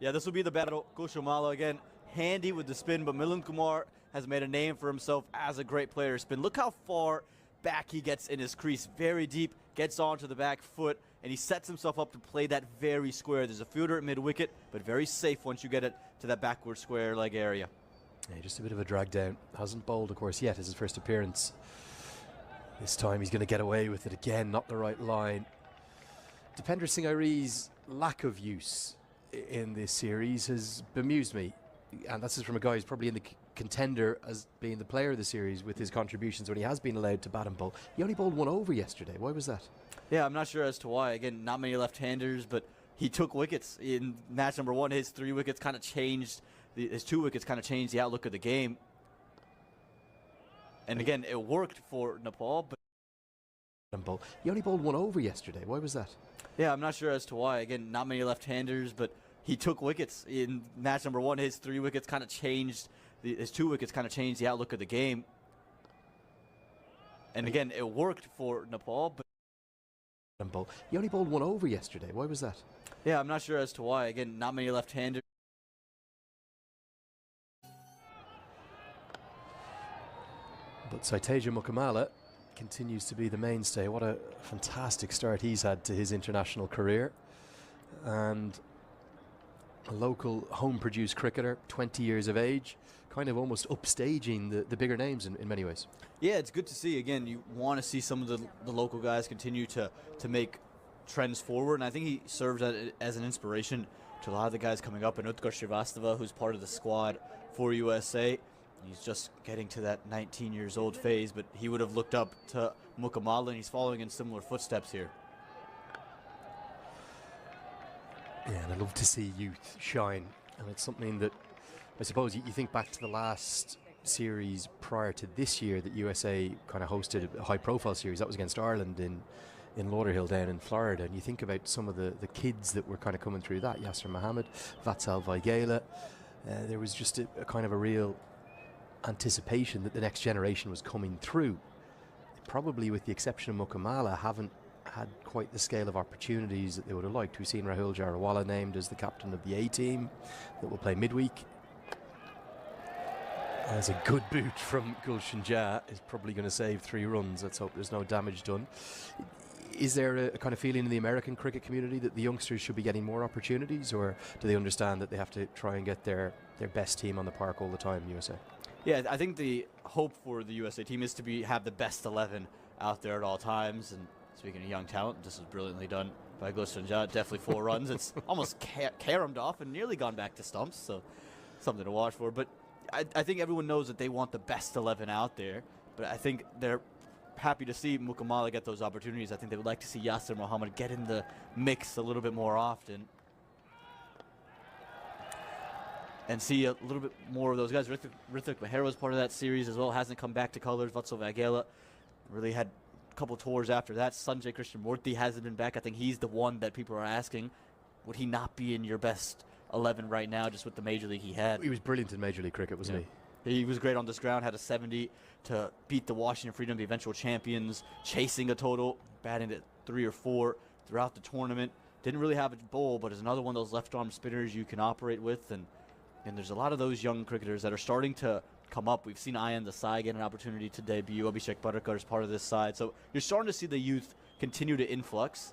Yeah, this will be the battle. Kushamala again, handy with the spin, but Milind Kumar has made a name for himself as a great player to spin. Look how far back he gets in his crease, very deep, gets onto the back foot, and he sets himself up to play that very square. There's a fielder at mid-wicket, but very safe once you get it to that backward square leg area. Yeah, just a bit of a drag down. Hasn't bowled, of course, yet. It's his first appearance. This time he's going to get away with it again, not the right line. Dipender Singh Airi's lack of use in this series has bemused me. And that's just from a guy who's probably in the contender as being the player of the series with his contributions when he has been allowed to bat and bowl. He only bowled one over yesterday. Why was that? Yeah, I'm not sure as to why. Again, not many left-handers, but he took wickets in match number one. His 3 wickets kind of changed, his 2 wickets kind of changed the outlook of the game. And again, it worked for Nepal, but he only bowled one over yesterday. Why was that? Yeah, I'm not sure as to why. Again, not many left-handers, but he took wickets in match number one. His 3 wickets kind of changed, his 2 wickets kind of changed the outlook of the game. And again, it worked for Nepal, but he only bowled one over yesterday. Why was that? Yeah, I'm not sure as to why. Again, not many left-handers. But Saiteja Mukamala continues to be the mainstay. What a fantastic start he's had to his international career. And a local home-produced cricketer, 20 years of age, kind of almost upstaging the bigger names in many ways. Yeah, it's good to see. Again, you want to see some of the local guys continue to make trends forward, and I think he serves as an inspiration to a lot of the guys coming up. And Utkarsh Srivastava, who's part of the squad for USA, he's just getting to that 19 years old phase, but he would have looked up to Mukamala, and he's following in similar footsteps here. Yeah, and I love to see youth shine, and it's something that I suppose you think back to the last series prior to this year that USA kind of hosted a high-profile series. That was against Ireland in Lauderhill down in Florida, and you think about some of the kids that were kind of coming through that, Yasser Mohammed, Vatsal Vaghela. There was just a kind of a real anticipation that the next generation was coming through. Probably with the exception of Mukamala, haven't had quite the scale of opportunities that they would have liked. We've seen Rahul Jarawala named as the captain of the A team that will play midweek. There's a good boot from Gulshan Jah, is probably going to save 3 runs. Let's hope there's no damage done. Is there a kind of feeling in the American cricket community that the youngsters should be getting more opportunities, or do they understand that they have to try and get their best team on the park all the time, USA? Yeah, I think the hope for the USA team is to have the best 11 out there at all times. And speaking of young talent, this is brilliantly done by Gulshan Jah. Definitely 4 runs. It's almost caromed off and nearly gone back to stumps, so something to watch for. But I think everyone knows that they want the best 11 out there, but I think they're happy to see Mukamala get those opportunities. I think they would like to see Yasser Mohammed get in the mix a little bit more often and see a little bit more of those guys. Rithik Mahera was part of that series as well, hasn't come back to colors. Vatsal Vaghela really had a couple tours after that. Sanjay Krishnamurthy hasn't been back. I think he's the one that people are asking, would he not be in your best 11 right now, just with the major league he had? He was brilliant in Major League Cricket, wasn't he? He was great on this ground, had a 70 to beat the Washington Freedom, the eventual champions, chasing a total, batting at 3 or 4 throughout the tournament. Didn't really have a bowl, but is another one of those left-arm spinners you can operate with. And there's a lot of those young cricketers that are starting to come up. We've seen Ayan Desai get an opportunity to debut. Abhishek Butterkar is part of this side. So you're starting to see the youth continue to influx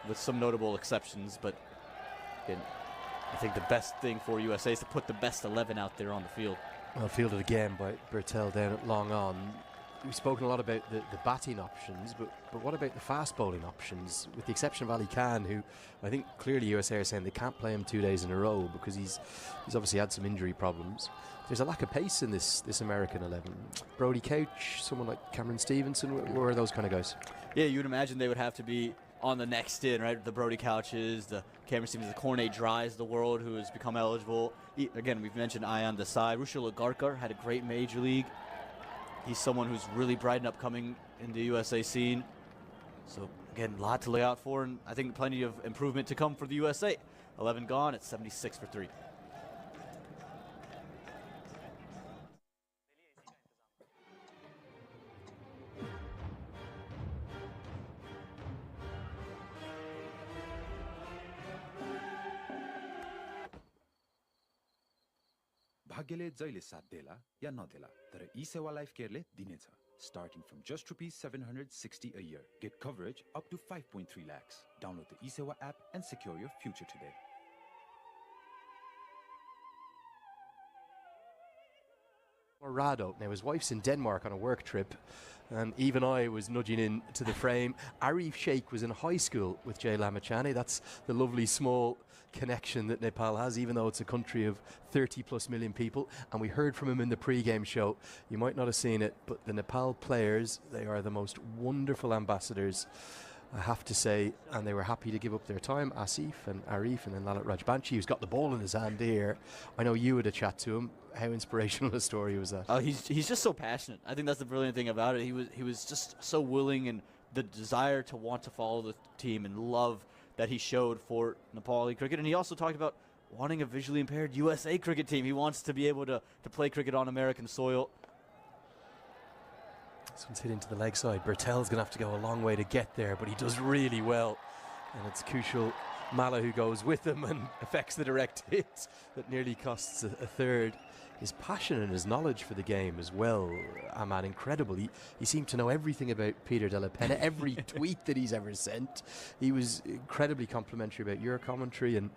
with some notable exceptions. But again, I think the best thing for USA is to put the best 11 out there on the field. Well, fielded again by Bertel down at long on. We've spoken a lot about the batting options, but what about the fast bowling options? With the exception of Ali Khan, who I think clearly USA are saying they can't play him 2 days in a row because he's obviously had some injury problems. There's a lack of pace in this American 11. Brody Couch, someone like Cameron Stevenson, where are those kind of guys? Yeah, you'd imagine they would have to be on the next in, right? The Brody Couches, the Cameron Stevens, the Cornet Dries of the world, who has become eligible. Again, we've mentioned Ayan Desai. Rushil Agarkar had a great major league. He's someone who's really bright and upcoming in the USA scene. So, again, a lot to lay out for, and I think plenty of improvement to come for the USA. 11 gone at 76 for 3. भाग्यले जहिले साथ देला या नदेला तर e-Sewa life केयरले दिनेछ. Starting from just rupees 760 a year. Get coverage up to 5.3 lakhs. Download the e-sewa app and secure your future today. Rado. Now his wife's in Denmark on a work trip, and even I was nudging into the frame. Arif Sheikh was in high school with Jay Lamachani. That's the lovely small connection that Nepal has, even though it's a country of 30 plus million people. And we heard from him in the pre-game show. You might not have seen it, but the Nepal players, they are the most wonderful ambassadors, I have to say, and they were happy to give up their time. Asif and Arif, and then Lalit Rajbanshi, who's got the ball in his hand here. I know you had a chat to him. How inspirational a story was that? Oh, he's just so passionate. I think that's the brilliant thing about it. He was just so willing, and the desire to want to follow the team and love that he showed for Nepali cricket. And he also talked about wanting a visually impaired USA cricket team. He wants to be able to play cricket on American soil. This one's hit into the leg side. Bertel's going to have to go a long way to get there, but he does really well. And it's Kushal Malla who goes with him and affects the direct hit that nearly costs a third. His passion and his knowledge for the game as well, Ahmad, incredible. He seemed to know everything about Peter de la Pena, every tweet that he's ever sent. He was incredibly complimentary about your commentary, and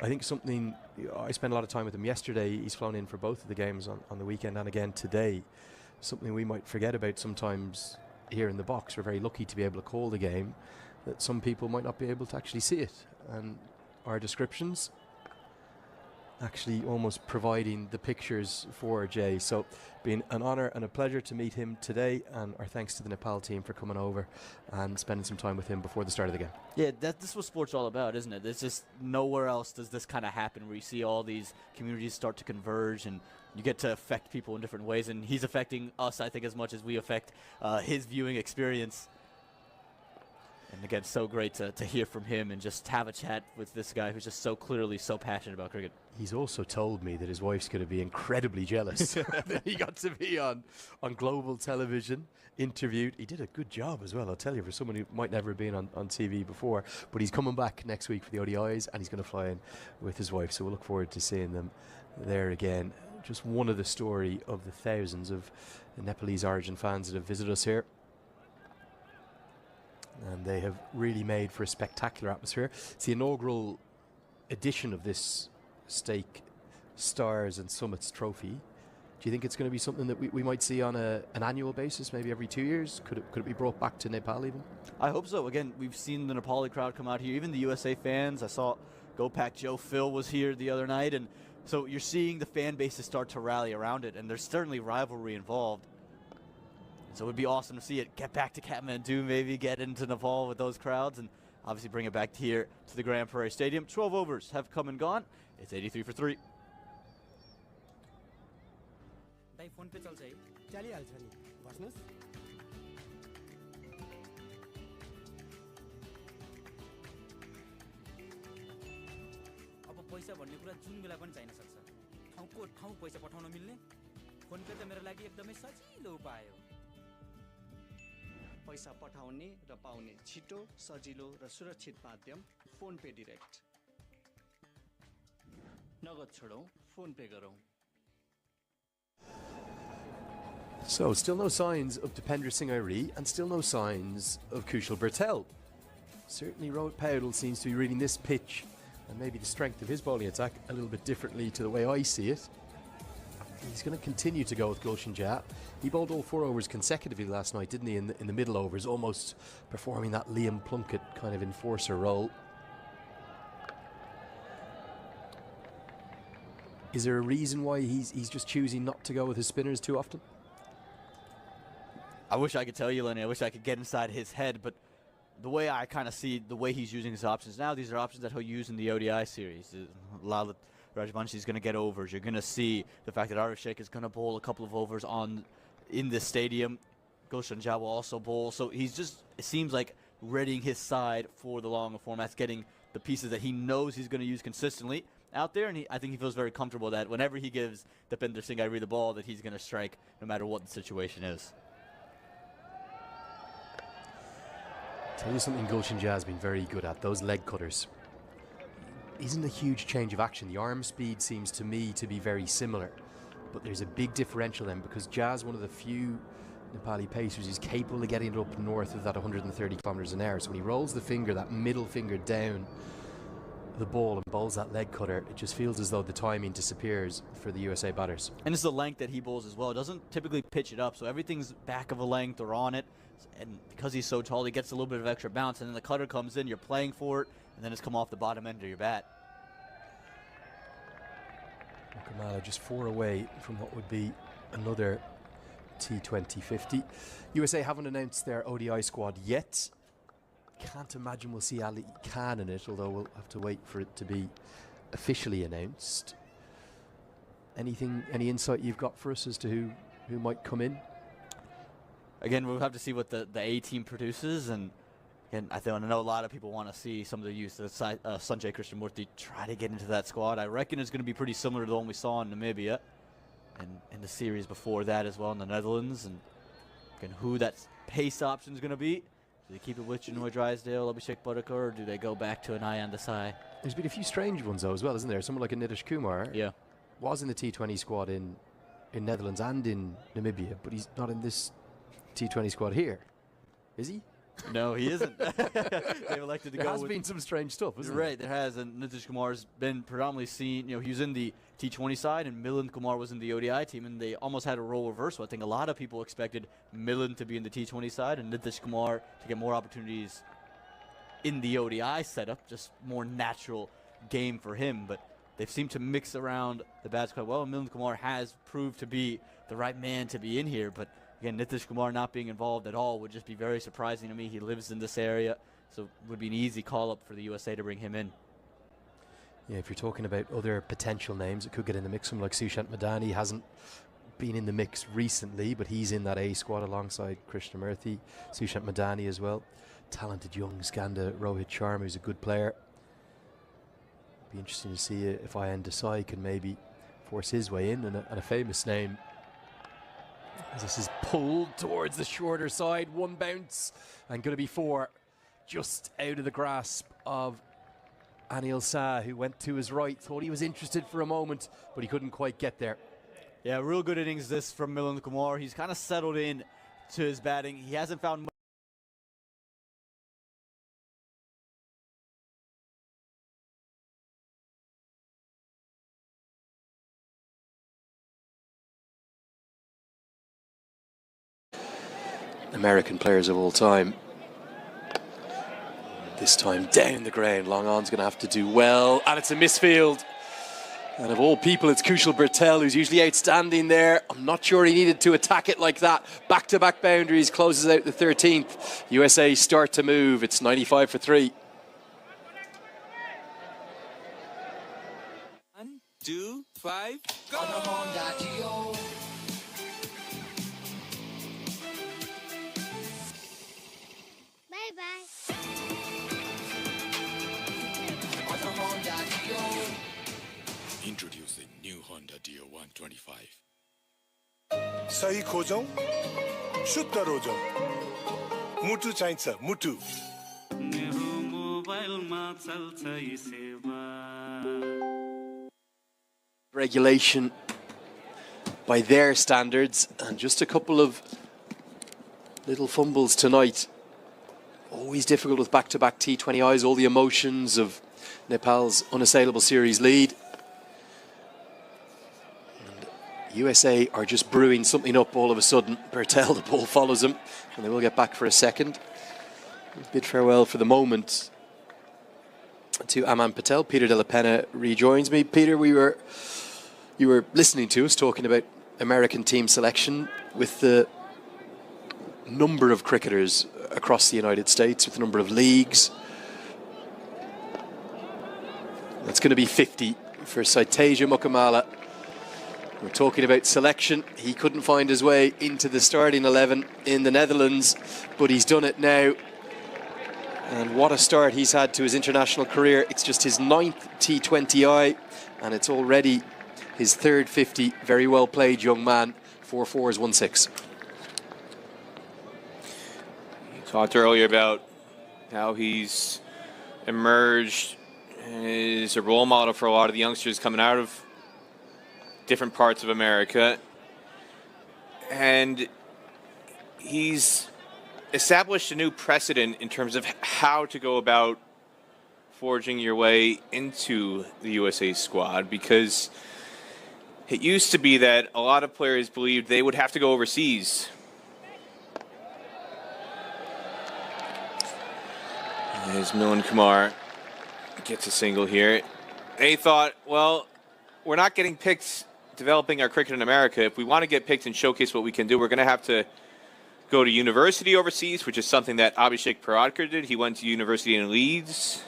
I think something, I spent a lot of time with him yesterday. He's flown in for both of the games on the weekend and again today. Something we might forget about sometimes here in the box. We're very lucky to be able to call the game, that some people might not be able to actually see it. And our descriptions actually almost providing the pictures for Jay. So been an honour and a pleasure to meet him today, and our thanks to the Nepal team for coming over and spending some time with him before the start of the game. Yeah, this is what sport's all about, isn't it? It's just nowhere else does this kind of happen, where you see all these communities start to converge and you get to affect people in different ways, and he's affecting us, I think, as much as we affect his viewing experience. And again, so great to hear from him and just have a chat with this guy who's just so clearly so passionate about cricket. He's also told me that his wife's going to be incredibly jealous that he got to be on global television, interviewed. He did a good job as well, I'll tell you, for someone who might never have been on TV before. But he's coming back next week for the ODIs, and he's going to fly in with his wife. So we'll look forward to seeing them there again. Just one of the story of the thousands of Nepalese origin fans that have visited us here. And they have really made for a spectacular atmosphere. It's the inaugural edition of this Stake Stars and Summits trophy. Do you think it's going to be something that we might see on an annual basis, maybe every 2 years? Could it be brought back to Nepal even? I hope so. Again, we've seen the Nepali crowd come out here, even the USA fans. I saw Go Pack Joe Phil was here the other night, and so you're seeing the fan bases start to rally around it, and there's certainly rivalry involved. So it would be awesome to see it get back to Kathmandu, maybe get into Nepal with those crowds, and obviously bring it back here to the Grand Prairie Stadium. 12 overs have come and gone. It's 83 for 3. Dai phone पे चल्छ है चलिहाल्छ नि बस्नुस् अब पैसा भन्ने कुरा जुन बेला पनि चाहिन सक्छ ठाउँको ठाउँ पैसा पठाउन मिल्ने फोन पे त मेरो लागि एकदमै सजिलो उपाय हो पैसा पठाउने र पाउने छिटो सजिलो र सुरक्षित माध्यम फोन पे डाइरेक्ट नगद छोडौं फोन पे गरौं. So still no signs of Dipendra Singh Airi and still no signs of Kushal Bertel. Certainly Rohit Paudel seems to be reading this pitch and maybe the strength of his bowling attack a little bit differently to the way I see it. He's going to continue to go with Gulshan Jha. He bowled all 4 overs consecutively last night, didn't he, in the middle overs, almost performing that Liam Plunkett kind of enforcer role. Is there a reason why he's just choosing not to go with his spinners too often? I wish I could tell you, Lenny. I wish I could get inside his head, but the way I kind of see the way he's using his options now, these are options that he'll use in the ODI series. Lalit Rajbanshi is going to get overs. You're going to see the fact that Arif Sheikh is going to bowl a couple of overs in this stadium. Gulshan Jha will also bowl. So he's just, it seems like, readying his side for the longer formats, getting the pieces that he knows he's going to use consistently out there. And I think he feels very comfortable that whenever he gives Dipendra Singh Airi the ball, that he's going to strike no matter what the situation is. Tell you something Gulshan Jha has been very good at, those leg cutters. Isn't a huge change of action. The arm speed seems to me to be very similar. but there's a big differential then, because Jazz, one of the few Nepali pacers, is capable of getting it up north of that 130 kilometers an hour. So when he rolls the finger, that middle finger down the ball and bowls that leg cutter, it just feels as though the timing disappears for the USA batters. And it's the length that he bowls as well. Doesn't typically pitch it up, so everything's back of a length or on it. And because he's so tall, he gets a little bit of extra bounce, and then the cutter comes in, you're playing for it, and then it's come off the bottom end of your bat. Kamala just 4 away from what would be another T20 50. USA haven't announced their ODI squad yet. Can't imagine we'll see Ali Khan in it, although we'll have to wait for it to be officially announced. Any insight you've got for us as to who might come in? Again, we'll have to see what the A team produces, and I know a lot of people want to see some of the youth, Sanjay Krishnamurthy, try to get into that squad. I reckon it's going to be pretty similar to the one we saw in Namibia, and in the series before that as well in the Netherlands. And again, who that pace option is going to be? Do they keep it with Janoy Drysdale, Abhishek Butterkar, or do they go back to an Anand Desai? There's been a few strange ones though as well, isn't there? Someone like a Nitish Kumar was in the T20 squad in Netherlands and in Namibia, but he's not in this T20 squad here, is he? No, he isn't. They've elected to go. There has been some strange stuff, isn't there? Right, there has, and Nitish Kumar's been predominantly seen. He was in the T20 side, and Milind Kumar was in the ODI team, and they almost had a role reversal. I think a lot of people expected Milind to be in the T20 side and Nitish Kumar to get more opportunities in the ODI setup, just more natural game for him. But they've seemed to mix around the bats quite well, and Milind Kumar has proved to be the right man to be in here. But again, Nitish Kumar not being involved at all would just be very surprising to me. He lives in this area, so it would be an easy call-up for the USA to bring him in. Yeah, if you're talking about other potential names that could get in the mix, someone like Sushant Madani hasn't been in the mix recently, but he's in that A squad alongside Krishnamurthy, Sushant Madani as well. Talented young Skanda Rohit Sharma, who's a good player. Be interesting to see if Anand Desai can maybe force his way in, and a famous name. This is pulled towards the shorter side, one bounce, and going to be 4, just out of the grasp of Anil Shah, who went to his right, thought he was interested for a moment, but he couldn't quite get there. Yeah, real good innings this from Milind Kumar. He's kind of settled in to his batting. He hasn't found much. American players of all time. This time down the ground. Long on's going to have to do well, and it's a misfield. And of all people, it's Kushal Bertel, who's usually outstanding there. I'm not sure he needed to attack it like that. Back-to-back boundaries, closes out the 13th. USA start to move. It's 95 for 3. 1, 2, 5, go! Bye-bye. Introducing new Honda Dio 125. सही खोजौं शुद्ध रोजौं मुटु चाहिन्छ मुटु मेरो मोबाइलमा चल्छ यी सेवा Regulation by their standards, and just a couple of little fumbles tonight. Always difficult with back-to-back T20Is, all the emotions of Nepal's unassailable series lead. And USA are just brewing something up all of a sudden. Bertel, the ball follows him, and they will get back for a second. Bid farewell for the moment to Aman Patel. Peter De La Pena rejoins me. Peter, you were listening to us talking about American team selection with the number of cricketers across the United States, with the number of leagues. That's going to be 50 for Saiteja Mukamala. We're talking about selection. He couldn't find his way into the starting 11 in the Netherlands, but he's done it now. And what a start he's had to his international career. It's just his 9th T20I, and it's already his 3rd 50. Very well played, young man. 4 4s, 1 6. Talked earlier about how he's emerged and is a role model for a lot of the youngsters coming out of different parts of America. And he's established a new precedent in terms of how to go about forging your way into the USA squad, because it used to be that a lot of players believed they would have to go overseas. As Milan Kumar gets a single here. They thought, well, we're not getting picked developing our cricket in America. If we want to get picked and showcase what we can do, we're going to have to go to university overseas, which is something that Abhishek Paradkar did. He went to university in Leeds.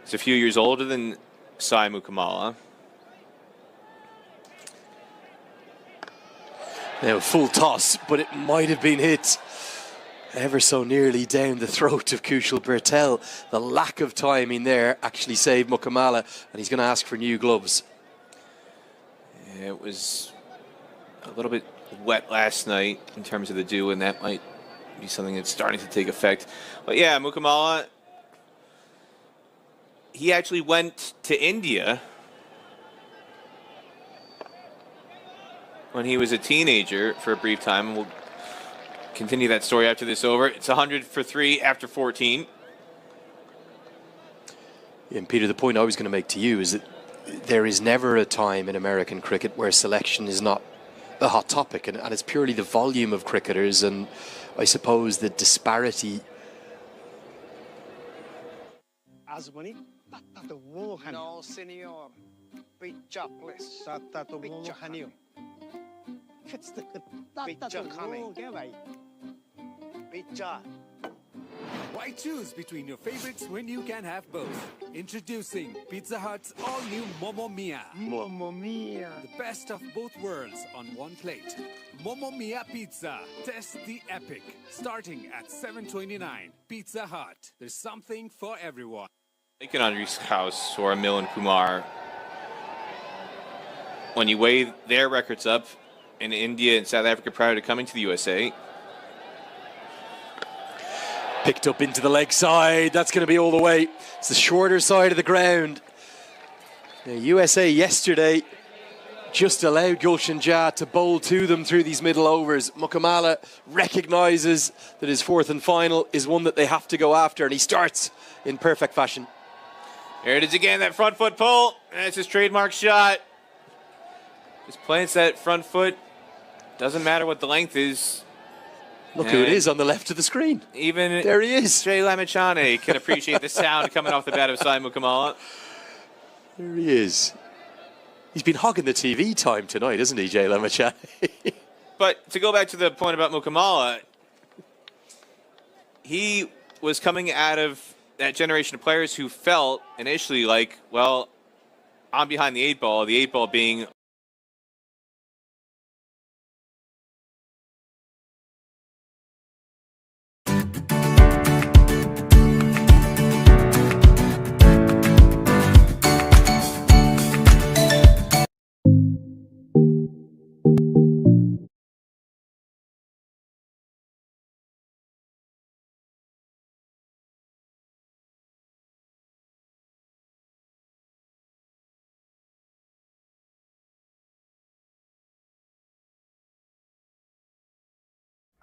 He's a few years older than Sai Mukamala. Now, full toss, but it might have been hit ever so nearly down the throat of Kushal Bertel. The lack of timing there actually saved Mukamala, and he's going to ask for new gloves. Yeah, it was a little bit wet last night in terms of the dew, and that might be something that's starting to take effect. But yeah, Mukamala, he actually went to India when he was a teenager for a brief time, and we'll continue that story after this over. It's 100 for 3 after 14. And Peter, the point I was going to make to you is that there is never a time in American cricket where selection is not a hot topic, and it's purely the volume of cricketers and I suppose the disparity. No, senor. Picture, please. Picture coming. Picture coming. Picture. Why choose between your favorites when you can have both? Introducing Pizza Hut's all-new Momo Mia. Mamma mia. The best of both worlds on one plate. Momo Mia Pizza. Test the epic. Starting at $7.29. Pizza Hut. There's something for everyone. Like an Andres House or a Milan Kumar, when you weigh their records up in India and South Africa prior to coming to the USA. Picked up into the leg side. That's going to be all the way. It's the shorter side of the ground. The USA yesterday just allowed Gulshan Jah to bowl to them through these middle overs. Mukamala recognises that his fourth and final is one that they have to go after, and he starts in perfect fashion. There it is again, that front foot pull. That's his trademark shot. Just plants that front foot. Doesn't matter what the length is. Look who it is on the left of the screen. Even there he is. Jay Lamachane can appreciate the sound coming off the bat of Sai Mukamala. There he is. He's been hogging the TV time tonight, isn't he, Jay Lamachane? But to go back to the point about Mukamala, he was coming out of that generation of players who felt initially like, well, I'm behind the eight ball being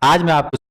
आज मैं आपको